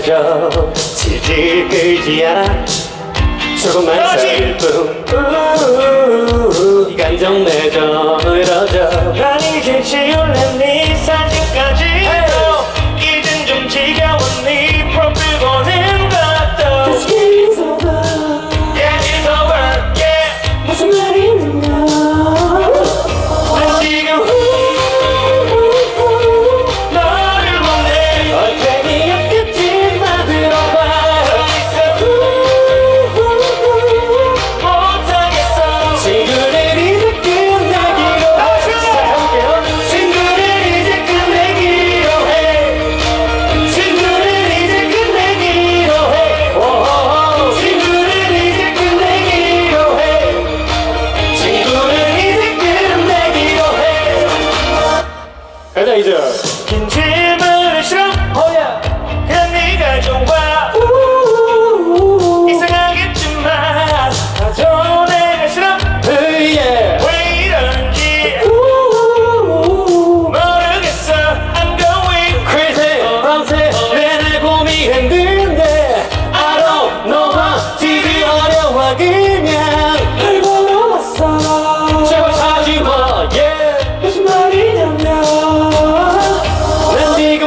느껴져 질질 끌지 않아 조금만 설뿐 이 감정 내줘 늘어져 난 이제 지울래 네 사진까지 이젠 좀 지겨운 네 프로필 보는 것도 This game is over. Yeah, it's over, yeah. 무슨 말이냐? 난 지금 너를 원해 얼탱이 없겠지만 들어봐 못하겠어 친구를 이제 끝내기로 시작할게요 친구를 이제 끝내기로 해 친구를 이제 끝내기로 해 오호호. 친구를 이제 끝내기로 해 친구를 이제 끝내기로 해 가자 이제 긴 질문은 싫어 그냥 네가 좋아 이상하겠지만 나도 내가 싫어 yeah. 왜 이런지 모르겠어 I'm going crazy 밤새 내내 봄이 흔든데 I don't know how 지기 어려워 그냥 널 보러 왔어. 제발 하지마 yeah. 무슨 말이냐면 난 지금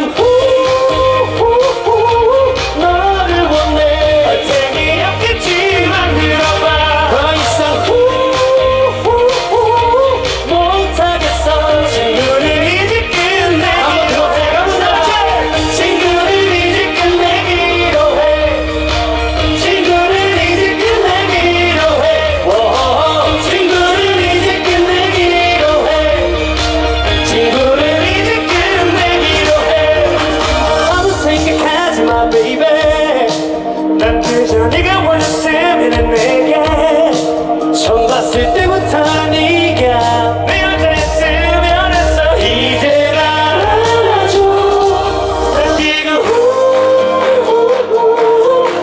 너를 원해 얼탱이 없겠지만 들어봐 더 이상 못하겠어 친구를 이제 한번 더 끝내기로 해 친구를 이제 끝내기로 해 친구를 이제 끝내기로 해 워허허. 친구를 이제 끝내기로 해 친구를 이제 끝내기로 해 아무 생각하지마 baby 난 그저 네가 원했으면 내게 처음 봤을 때부터 네가 내 여자였으면 했어 이제 알아줘 난 지금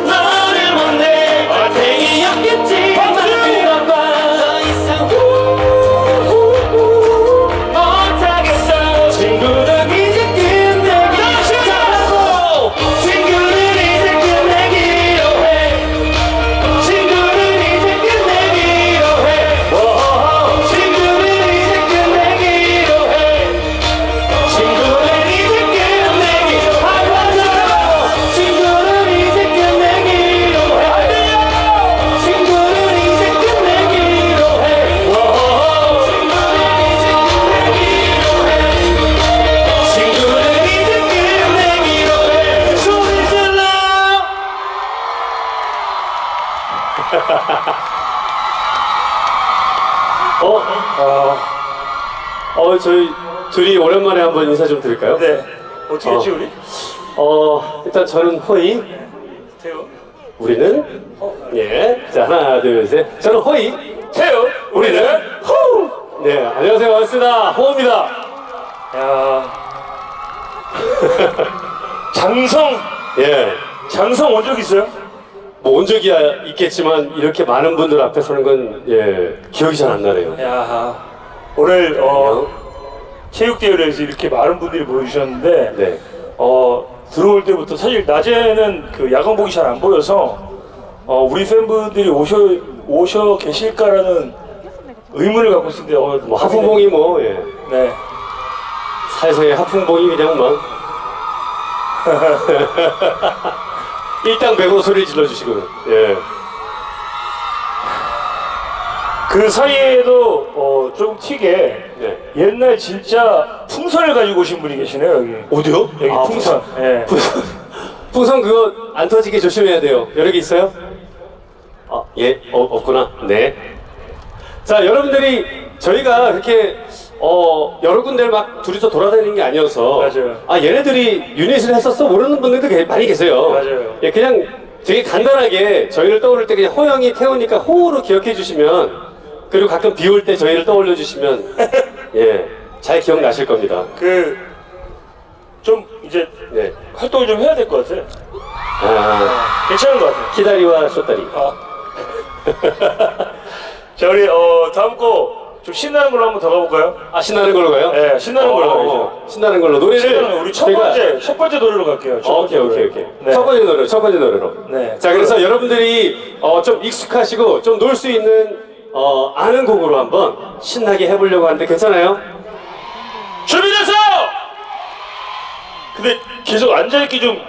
너를 원해 얼탱이 없겠지만 들어봐 더 이상 못하겠어 친구들 이제 끝내기 시작하고 친구를 이제 끝내기로 해 친구를 이제 끝내기로 해 워허허. 친구를 이제 끝내기로 해 친구를 이제 끝내기로 하고 친구를 이제 끝내기로 해 친구를 이제 끝내기로 해 워허허. 친구를 이제 끝내기로 해 소리 질러 저희 둘이 오랜만에 한번 인사 좀 드릴까요? 네 어떻게 했지 우리? 일단 저는 호이, 태우 우리는 예, 자 하나 둘 셋, 저는 호이, 태우 우리는 호. 네, 안녕하세요, 반갑습니다, 호입니다. 야 장성 예, 장성 온 적 있어요? 뭐 온 적이야 있겠지만 이렇게 많은 분들 앞에 서는 건 기억이 잘 안 나네요. 야 오늘 체육대회에서 이렇게 많은 분들이 모여주셨는데 네, 들어올 때부터 사실 낮에는 그 야광복이 잘 안 보여서 우리 팬분들이 오셔 계실까라는 의문을 갖고 있었는데 뭐 하풍봉이 뭐 네 사회성의 하풍봉이 그냥 막 일당100으로 소리를 질러주시고 예. 그 사이에도 조금 튀게 네. 옛날 진짜 풍선을 가지고 오신 분이 계시네요 여기 어디요? 여기 풍선 예. 풍선 그거 안 터지게 조심해야 돼요. 여러 개 있어요? 예, 없구나. 네. 자, 여러분들이 저희가 그렇게 여러 군데를 막 둘이서 돌아다니는 게 아니어서 맞아요. 얘네들이 유닛을 했었어 모르는 분들도 많이 계세요. 맞아요. 예, 그냥 되게 간단하게 저희를 떠오를 때 그냥 호영이 태우니까 호로 기억해 주시면, 그리고 가끔 비 올 때 저희를 떠올려 주시면 예, 잘 기억나실 겁니다. 좀 이제 네. 활동을 좀 해야 될 것 같아. 괜찮은 것 같아. 키다리와 쇼다리. 자 우리 다음 곡 좀 신나는 걸로 한번 더 가볼까요? 아, 신나는 걸로 가요? 네, 신나는 걸로 가야죠. 신나는 걸로 노래를 신나는 우리 첫 번째 노래로 갈게요. 첫 번째 오케이. 노래. 네. 첫 번째 노래로. 네. 자, 그래서 여러분들이 좀 익숙하시고 좀 놀 수 있는 아는 곡으로 한번 신나게 해보려고 하는데 괜찮아요? 준비됐어요! 근데 계속 앉아있기 좀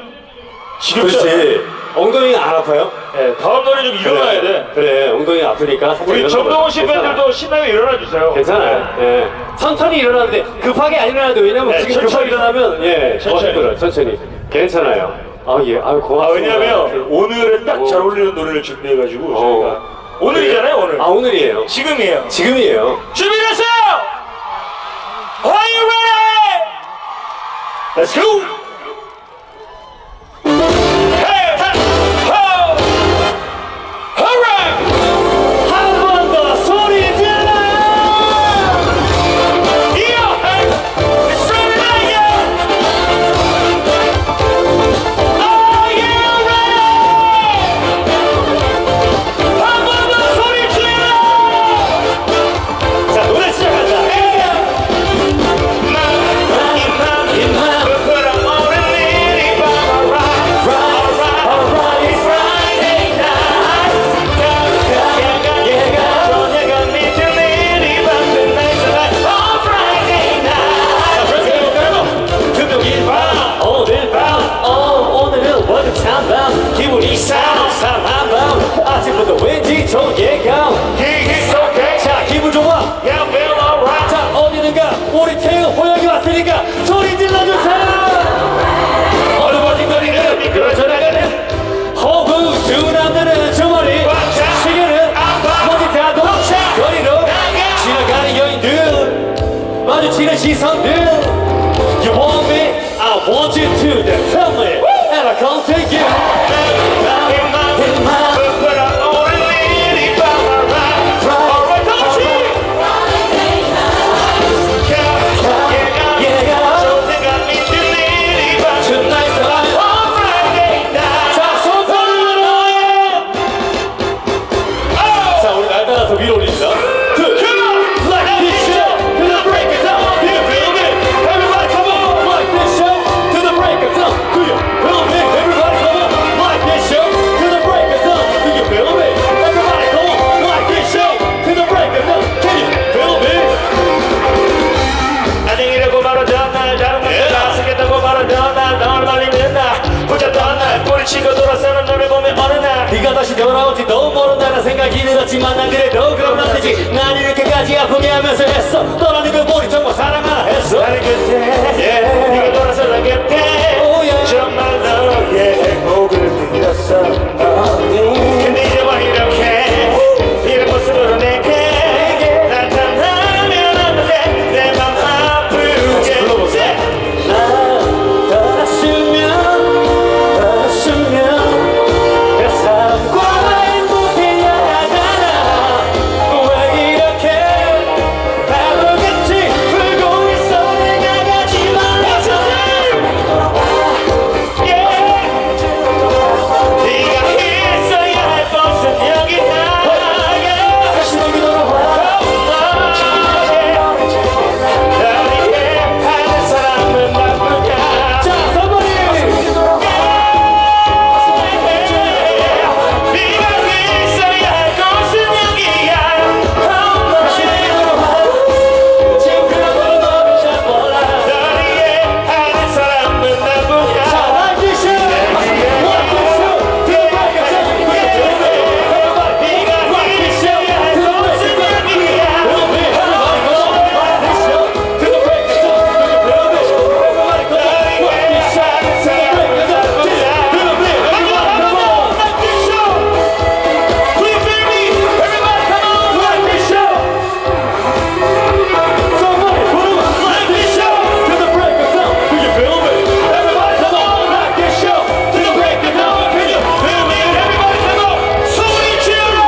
지겹지 않아요? 그렇지. 엉덩이가 안 아파요? 네, 다음 노래 좀 일어나야 돼. 그래, 엉덩이가 아프니까. 살짝 우리 일어나봐. 정동원 씨 괜찮아. 팬들도 신나게 일어나주세요. 괜찮아요. 예. 천천히 일어나는데 급하게 안 일어나도 왜냐면 네, 지금 천천히. 급하게 일어나면 예, 더 천천히. 힘들어요. 천천히. 괜찮아요. 아 예, 아유 고맙습니다. 왜냐면 오늘은 딱 잘 어울리는 노래를 준비해가지고 저희가 오늘이잖아요, 오늘. 아 오늘이에요. 지금이에요. 지금이에요. 준비됐어요! Are you ready? Let's go! Hey, ha, ho! Alright! 한 번 더 소리 질러! Yeah, hey! It's Friday night, yeah! Are you ready? 한 번 더 소리 질러! 자 노래 시작한다. 오늘 밤, 오늘은 월급찬 밤, 기분이 상한 밤, 아침부터 왠지 좋은 예감. 자 기분 좋아. 자 어디든가 우리 태우 호영이 왔으니까 소리 질러주세요. 얼버진거리는 미끄러져 나가는 호구 두 남자는 주머니 시계는 모두 다 동차 거리로 지나가는 여인들 마주치는 시선들 You want me, I want you to then tell me and I come to you. 자, 우리 날 따라서 위로 올립니다. Like this show to the break of dawn. Do you feel me? Everybody come on. Like this show to the break of dawn. Do you feel me? Everybody come on. Like this show to the break of dawn. Do you feel me? Everybody come on. Like this show to the break of dawn. Can you feel me? 안녕이라고 말하던 날 다른 것보다 쓰겠다고 말하던 날 널 말리는 날 붙였던 날 뿌리치고 돌아서는 너를 보면 어느 날 네가 다시 돌아올지 도 모른다는 생각이 들었지만 난 그래도 그럼 안 되지. 난 이렇게까지 아프게 하면서 했어. 떠나는 걸 보니 정말 사랑하나 했어. 나를 그때 네가 돌아서 날 그때 Oh, yeah. 정말 너의 행복을 빌렸어 근데 이제 와 이렇게 이런 모습으로 내게 나타나면 안 돼 내 맘 아프게 난 떠났으면 그 사람과 행복해야 하잖아. 왜 이렇게 바보같이 울고 있어. 내가 가지 말아줘. 네가 있어야 할 곳은 여기다 다시 너기 돌아와. 날 이해하는 사람은 나뿐이야 자, 선물이 네가 있어야 할 곳은 여기야 다시 너기 돌아와. 지금 그런 걸 너는 잘 몰라. 날 이해하는 사람은 나뿐이야 자, like this show. Like this show. To the break of dawn. Do you feel me? Everybody, like this show. To the break of dawn. Do you feel me? Everybody, come on. Like this show. To the break of dawn. Do you feel me? Everybody, come on. Like this show. To the break of dawn. Do you feel me? Everybody, come on. Like this show Do you feel me? Everybody come on Like this show. Somebody put 'em up. Like this show. To the break of dawn. Do you feel me? Everybody, come on. Like this show. To the break of dawn. Can you feel me? Everybody come on 소리 질러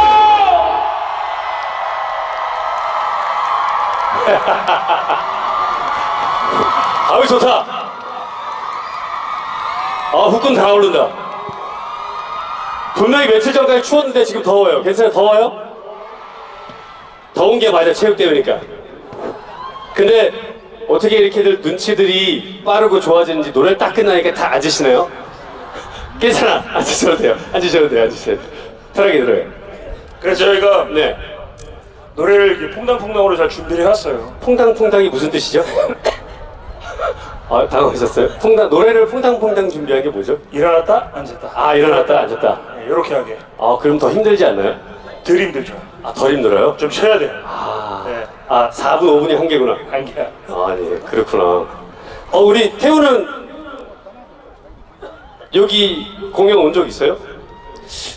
아우 좋다. 아 후끈 다 오른다. 분명히 며칠 전까지 추웠는데 지금 더워요. 괜찮아요? 더워요? 더운 게 맞아, 체육대회니까. 근데 어떻게 이렇게들 눈치들이 빠르고 좋아지는지 노래 딱 끝나니까 다 앉으시나요? 괜찮아, 앉으셔도 돼요. 앉으셔도 돼요. 편하게 들어요. 그래서 저희가 네. 노래를 이렇게 퐁당퐁당으로 잘 준비를 해왔어요. 퐁당퐁당이 무슨 뜻이죠? 아, 당황하셨어요? 노래를 퐁당퐁당 준비한 게 뭐죠? 일어났다 앉았다. 아, 일어났다 앉았다. 네, 이렇게 하게. 아, 그럼 더 힘들지 않나요? 덜 힘들죠. 아, 덜 힘들어요? 좀 쉬어야 돼요. 아, 4분 5분이 한계구나. 한계야. 아, 네, 그렇구나. 우리 태우는 여기 공연 온 적 있어요?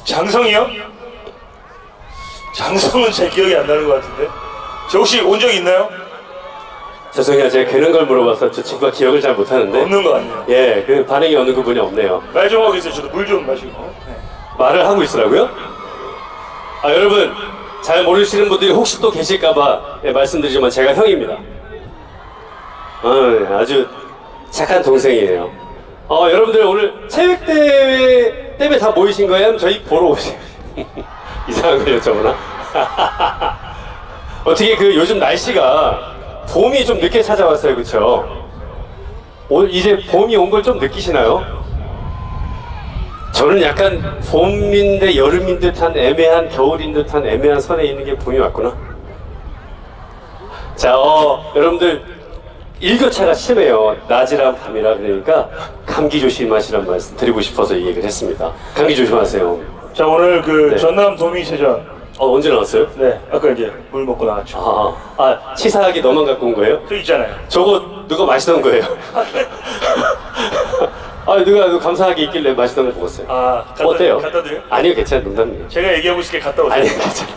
장성이요? 장성은 제 기억이 안 나는 것 같은데. 저 혹시 온 적 있나요? 죄송해요, 제가 괜한 걸 물어봐서 저 친구가 기억을 잘 못하는데. 없는 것 같네요. 예, 그 반응이 어느 부분이 없네요. 말 좀 하고 있어요. 저도 물 좀 마시고. 네. 말을 하고 있으라고요? 아, 여러분 잘 모르시는 분들이 혹시 또 계실까봐 말씀드리지만 제가 형입니다. 아주 착한 동생이에요. 여러분들 오늘 체육대회 때문에 다 모이신 거예요? 아니면 저희 보러 오신 이상한 걸 여쭤보나? 어떻게 그 요즘 날씨가 봄이 좀 늦게 찾아왔어요, 그쵸? 이제 봄이 온 걸 좀 느끼시나요? 저는 약간 봄인데 여름인 듯한 애매한 겨울인 듯한 애매한 선에 있는 게 봄이 왔구나. 자, 여러분들 일교차가 심해요. 낮이랑 밤이라. 그러니까 감기 조심하시란 말씀 드리고 싶어서 이 얘기를 했습니다. 감기 조심하세요. 자, 오늘 그 네. 전남 도민체전. 언제 나왔어요? 네, 아까 이제 물 먹고 나왔죠. 치사하게 너만 갖고 온 거예요? 저 있잖아요. 저거 누가 마시던 거예요? 누가 감사하게 있길래 마시던 거 먹었어요. 어때요? 갖다 드려요? 아니요, 괜찮아요. 농담이에요. 제가 얘기하고 있을 게 갔다 오세요. 아니요, 괜찮아요.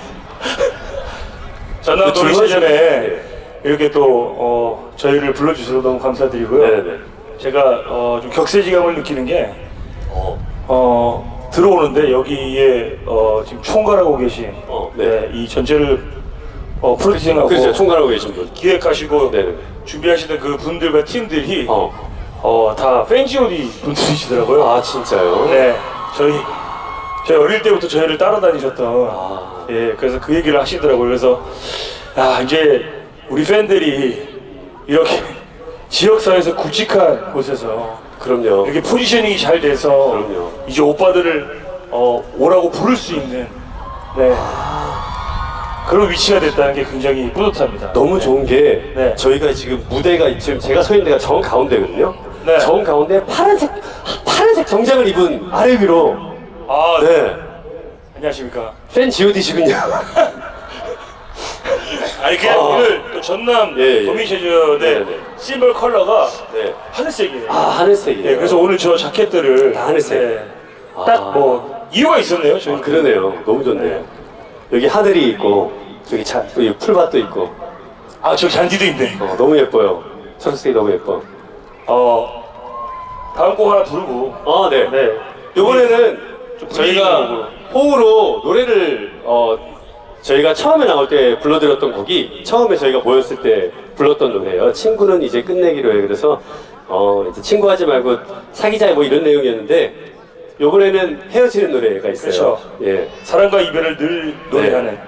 전남 도민체전에 네. 이렇게 또 저희를 불러주셔서 너무 감사드리고요. 네네. 제가 좀 격세지감을 느끼는 게 들어오는데 여기에 지금 총괄하고 계신 네. 이 전체를 프로듀싱하고 그렇죠. 총괄하고 계신 분. 기획하시고 네네. 준비하시는 그 분들과 팀들이 다 팬GOD 분들이시더라고요. 아, 진짜요? 네, 저희 어릴 때부터 저희를 따라다니셨던 예, 그래서 그 얘기를 하시더라고요. 그래서 이제 우리 팬들이 이렇게 지역사회에서 굵직한 곳에서 그럼요. 이렇게 포지셔닝이 잘 돼서 그럼요. 이제 오빠들을 오라고 부를 수 있는 그런 위치가 됐다는 게 굉장히 뿌듯합니다. 너무 좋은 게 네. 저희가 지금 무대가 지금 제가 서 있는 데가 정 가운데거든요. 네. 정 가운데 파란색 정장을 입은 아래 위로. 네. 안녕하십니까. 팬 G.O.D시군요. 아니 그냥 오늘 또 전남 예. 도민체전의 네네. 심벌 컬러가 네. 하늘색이에요. 하늘색이에요. 네, 그래서 오늘 저 자켓들을 다 하늘색. 네, 딱 뭐 이유가 있었네요. 저희 그러네요. 너무 좋네요. 네. 여기 하늘이 있고 여기 풀밭도 있고. 저 잔디도 있네. 너무 예뻐요. 초록색이 너무 예뻐. 다음 곡 하나 부르고. 네. 네. 이번에는 좀 저희가 분위기 호우로 노래를 저희가 처음에 나올 때 불러드렸던 곡이 처음에 저희가 모였을 때 불렀던 노래예요. 친구는 이제 끝내기로 해. 그래서 이제 친구하지 말고 사귀자 뭐 이런 내용이었는데 이번에는 헤어지는 노래가 있어요. 그렇죠. 예. 사랑과 이별을 늘 노래하는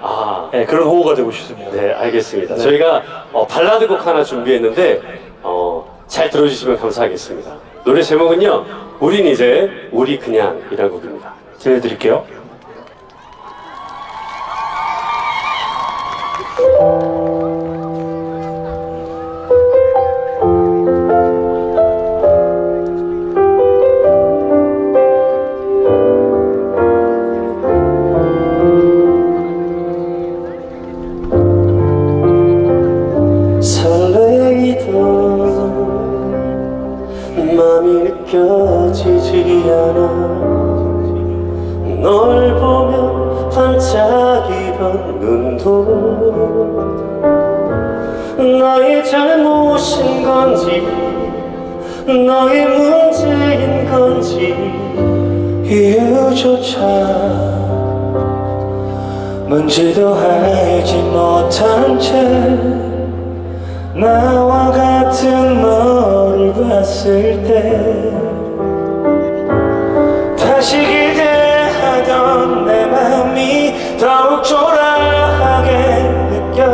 네. 그런 호우가 되고 싶습니다. 네, 알겠습니다. 저희가 발라드 곡 하나 준비했는데 잘 들어주시면 감사하겠습니다. 노래 제목은요, 우린 이제 우리 그냥이라는 곡입니다. 들려드릴게요. 설레이던 맘이 느껴지지 않아. 널 보며 반짝이던 눈도 나의 잘못인 건지 너의 문제인 건지 이유조차 뭔지도 알지 못한 채 나와 같은 너를 봤을 때 다시 기대하던 내 맘이 더욱 초라하게 느껴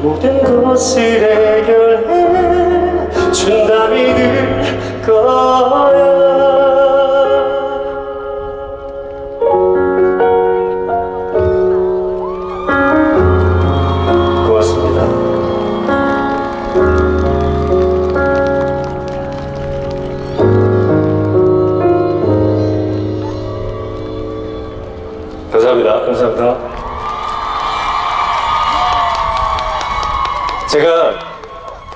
모든 것을 해결해 준다 믿을 거야. 고맙습니다. 감사합니다. 감사합니다. 제가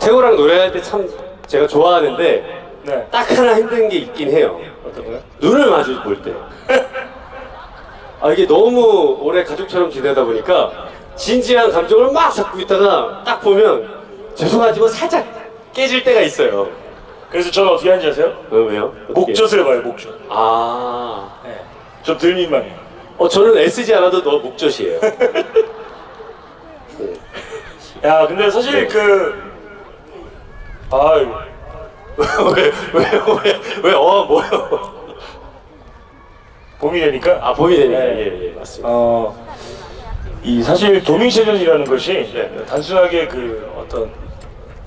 태호랑 노래할 때 참 제가 좋아하는데 네. 딱 하나 힘든 게 있긴 해요. 어떤 거요? 눈을 마주 볼 때. 아, 이게 너무 오래 가족처럼 지내다 보니까 진지한 감정을 막 잡고 있다가 딱 보면 죄송하지만 살짝 깨질 때가 있어요. 그래서 저는 어떻게 하는지 아세요? 왜요? 어떻게? 목젖을 봐요, 목젖. 아, 네. 좀 덜 민망해요. 저는 애쓰지 않아도 너 목젖이에요. 야, 근데 사실 아유. 뭐요? 봄이 되니까. 아, 봄이 되니까. 네. 예, 맞습니다. 이 사실 도민체전이라는 것이 네. 단순하게 어떤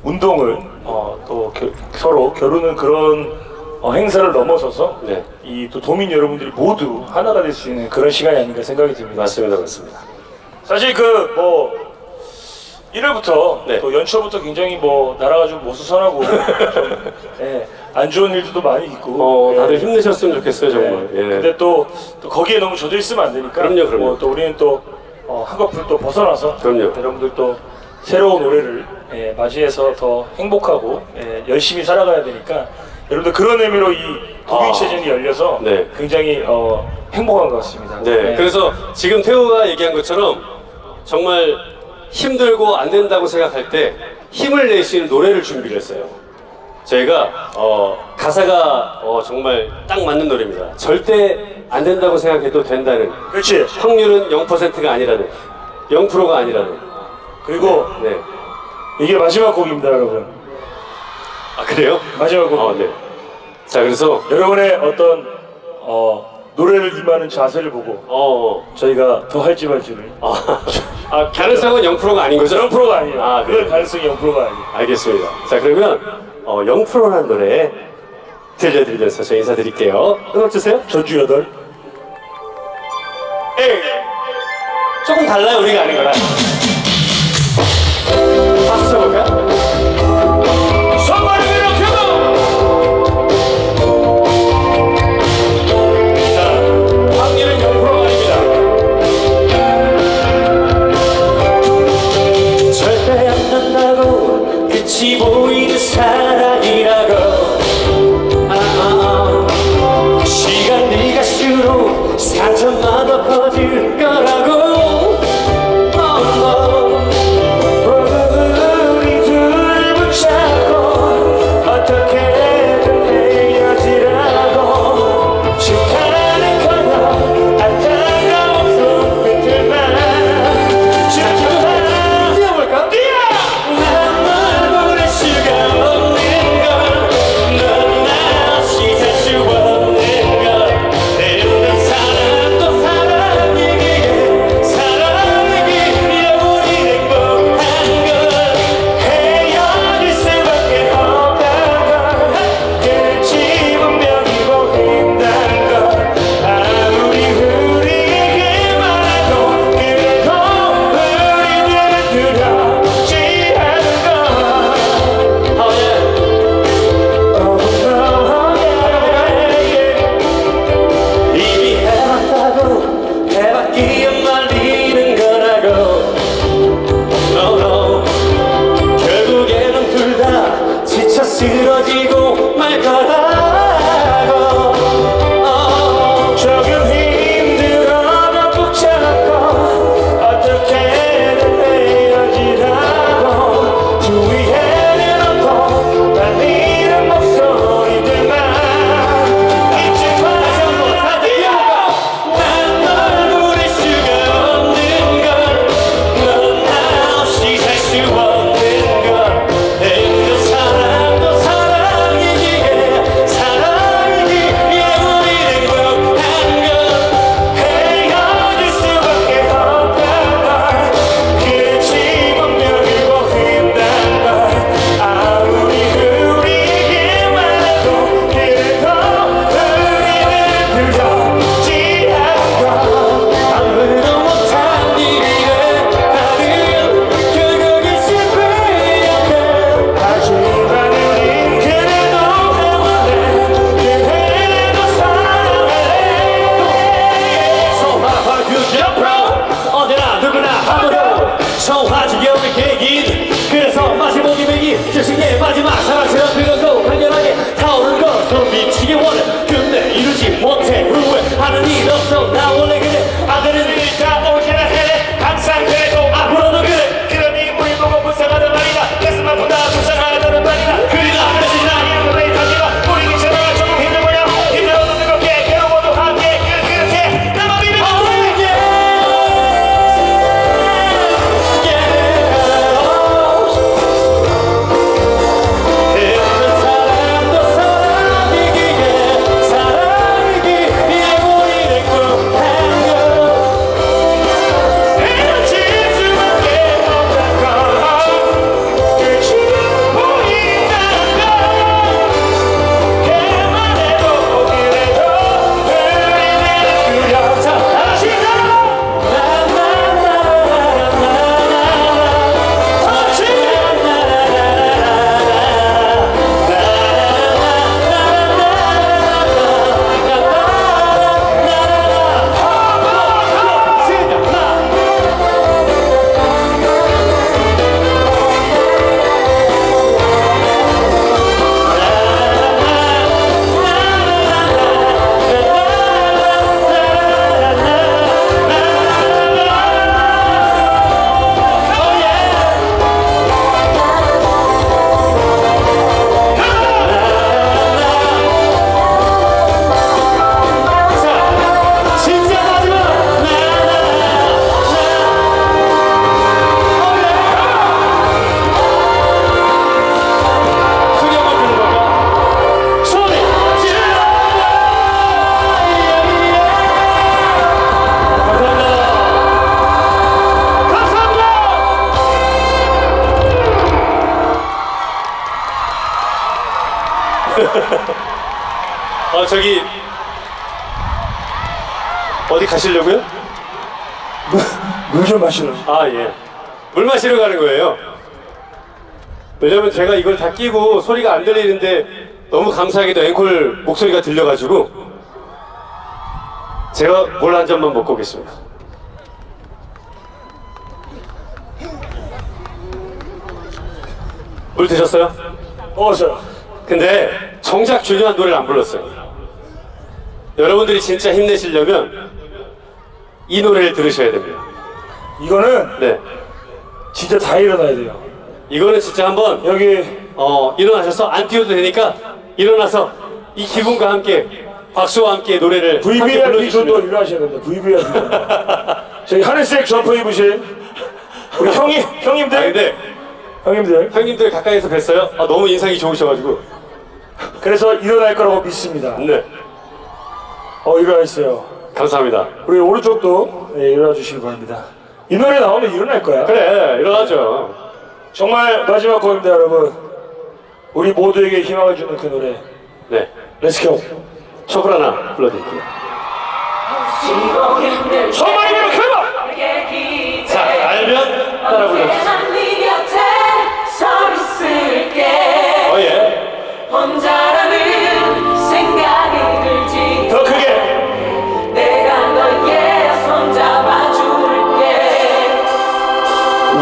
운동을 또 서로 겨루는 그런 행사를 넘어서서 네. 이 또 도민 여러분들이 모두 하나가 될 수 있는 그런 시간이 아닌가 생각이 듭니다. 맞습니다. 맞습니다. 사실 1월부터 네. 또 연초부터 굉장히 나라가 좀 모수선하고 좀 안 좋은 일들도 많이 있고 다들 힘내셨으면 좋겠어요, 정말. 예. 근데 또 거기에 너무 젖어 있으면 안 되니까 그럼요. 또 우리는 또 한꺼풀 또 벗어나서 그럼요. 여러분들 또 새로운 올해를 맞이해서 더 행복하고 열심히 살아가야 되니까 여러분들 그런 의미로 이 도민체전이 열려서 네. 굉장히 행복한 것 같습니다. 네. 그래서 지금 태호가 얘기한 것처럼 정말 힘들고 안 된다고 생각할 때 힘을 낼 수 있는 노래를 준비를 했어요. 저희가 가사가 정말 딱 맞는 노래입니다. 절대 안 된다고 생각해도 된다는, 그렇지. 확률은 0%가 아니라는, 0%가 아니라는. 그리고 네. 이게 마지막 곡입니다, 여러분. 아, 그래요? 마지막 곡. 네. 자, 그래서 여러분의 어떤 노래를 임하는 자세를 보고 저희가 더 할지 말지를. 가능성은 0%가 아닌 거죠? 0%가 아니에요. 아, 그럴 네. 가능성이 0%가 아니에요. 알겠습니다. 자, 그러면 0%라는 노래 들려드리면서 저희 인사드릴게요. 음악 주세요. 전주 8. 조금 달라요, 우리가 아는 거랑. 박수 쳐볼까요? 선발을 이렇게도. 자, 확률은 0%가 아닙니다. 절대 안 된다고 끝이 보이는 사랑이라고. 시간이 갈수록 상처만 더 커질 거라고. 우리 둘 저기 어디 가시려고요? 물 좀 마시러. 아, 예. 물 마시러 가는 거예요. 왜냐면 제가 이걸 다 끼고 소리가 안 들리는데 너무 감사하게도 앵콜 목소리가 들려가지고 제가 물 한 잔만 먹고 오겠습니다. 물 드셨어요? 먹었어요. 근데 정작 중요한 노래를 안 불렀어요. 여러분들이 진짜 힘내시려면 이 노래를 들으셔야 됩니다. 이거는 네. 진짜 다 일어나야 돼요. 이거는 진짜 한번 여기 일어나셔서 안 뛰어도 되니까 일어나서 이 기분과 함께 박수와 함께 노래를 함께 VVIP 정도 불러주시면 일어나셔야 됩니다. VVIP. 저희 하늘색 점퍼 입으신 우리 형님들. 아, 근데 형님들. 형님들 가까이서 뵀어요? 너무 인상이 좋으셔가지고. 그래서 일어날 거라고 믿습니다. 네, 일어나 있어요. 감사합니다. 우리 오른쪽도 일어나 주시기 바랍니다. 이 노래 나오면 일어날 거야. 그래, 일어나죠. 정말 마지막 곡입니다, 여러분. 우리 모두에게 희망을 주는 그 노래. 네, 렛츠고. 촛불 하나 불러드릴게요. 정말 이대로 해봐. 자, 알면 따라 불러주세요. 예. 혼자라는 생각이 들지. 더 크게. 내가 너의 손잡아줄게.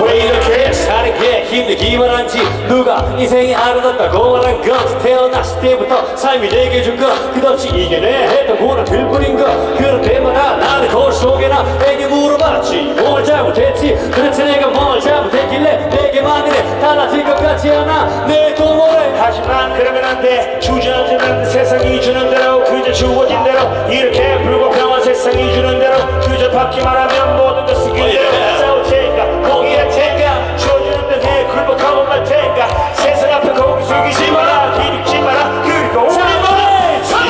왜 이렇게 사는 게 힘들기만 한지 누가 인생이 아름답다고 말한 건지 태어났을 때부터 삶이 내게 준 것 끝없이 이겨내 했던 보람들 뿐인 것 그럴 때마다 나는 거울 속에나 내게 물어봤지 뭘 잘못했지 도대체 내가 뭘 잘못했길래 내게만 이래 달라질 것 같지 않아 내 또 뭐래 하지만 그러면 안 돼. 주저앉으면 안 돼. 세상이 주는 대로 그저 주어진 대로 이렇게 불공평한 세상이 주는 대로 그저 받기만 하면 모든 걸 쓰기 대로 싸울 테니까 포기할 테니까 주어주는 대로 해 굴복하고 말 테니까 세상 앞에 고개 숙이지 마라 기죽지 마라 그리고 오지 마라 지금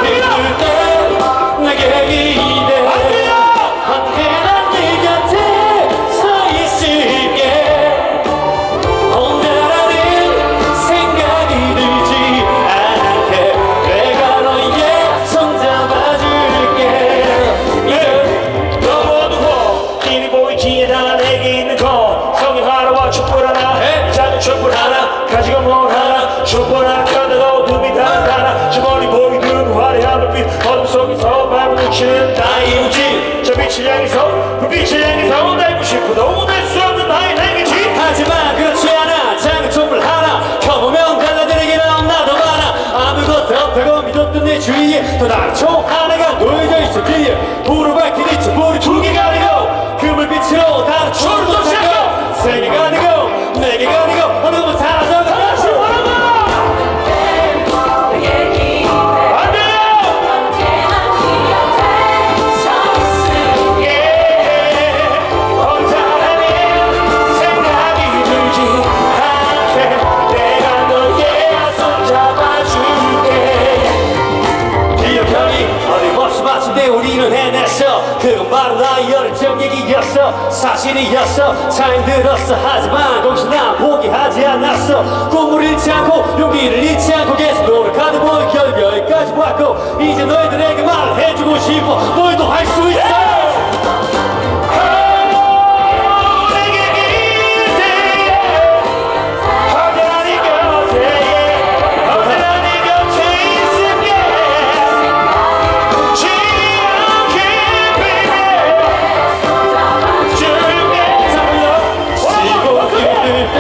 힘들 때 내게 기대 언제나 네 곁에 서 있을게 혼자라는 생각이 들지 않게 내가 너의 손 잡아줄게 너무도 길이 보이지 않아 내게 있는 거 성령 하나와 촛불 하나 작은 촛불 하나 가지고 뭘 하나 촛불 하나 켜다가 어둠이 달아나나 주머니 보이는 화려한 불빛 어둠 속에서 밟아 묻히는 나의 우지 저 빛을 향해서 불빛을 향해서 날고 싶어 너무 될 수 없는 나의 날개지 하지만 그렇지 않아 작은 촛불 하나 켜보면 달라지는 나도 많아 아무것도 없다고 믿었던 내 주위에 또 다른 총 하나가 놓여져 있어 뒤에 불을 밝힌 이 촛불이 두 개가 되고 그 불빛으로 다른 촛불을 또 찾고 세 개가 되고 네 개가 되고 어느덧 사라져가 다시 원하고 내게 기대. 안 돼요 언제나 네 곁에 서 있을게. 혼자라는 생각이 들지 않게 내가 너의 손 잡아줄게 기억형이 어림없이 마침내 우리는 해냈어 그건 바로 나의 어릴 적 얘기였어 사실이었어 참 힘들었어 하지만 거기서 난 포기하지 않았어 꿈을 잃지 않고 용기를 잃지 않고 계속 노력하는 보는 결국 여기까지 왔고 이제 너희들에게 말을 해주고 싶어 너희도 할 수 있어 내게 기대해 언제나 네 곁에 언제나 네 곁에 있을게 지않게 baby 지고 힘들 때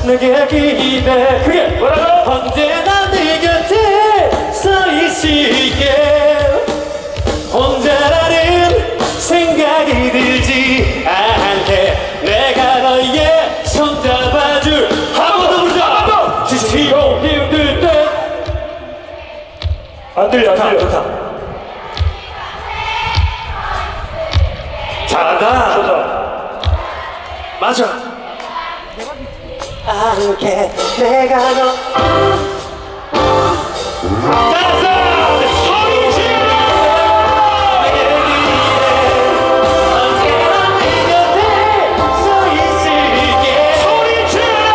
내게 기대 그게 뭐라고? 언제나 네 곁에 서 있을게 혼자라는 생각이 들지 않게 내가 너의 손 잡아줄 한 번 더 부르자 지치고 힘들 때 안 들려 안 들려 잘한다 좋다 맞아 않게 내가 너 잘했어 소리 질러 언제나 네 곁에 서 있을게 소리 질러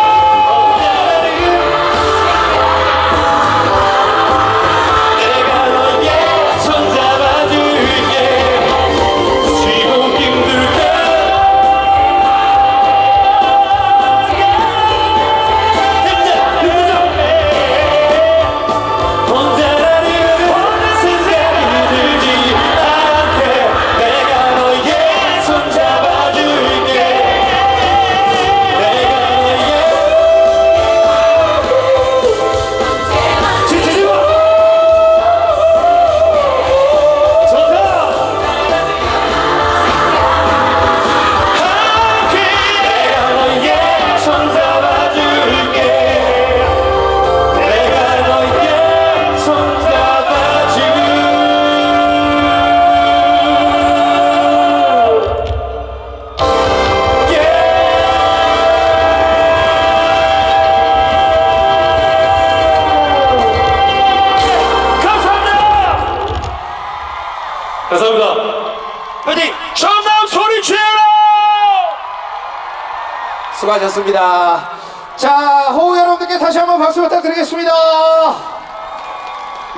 수고하셨습니다. 자, 호우 여러분들께 다시 한번 박수 부탁드리겠습니다.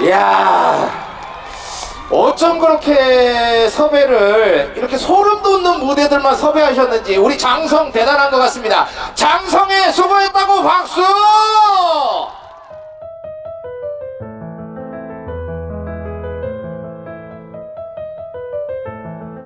이야, 어쩜 그렇게 섭외를 이렇게 소름 돋는 무대들만 섭외하셨는지 우리 장성 대단한 것 같습니다. 장성에 수고했다고 박수!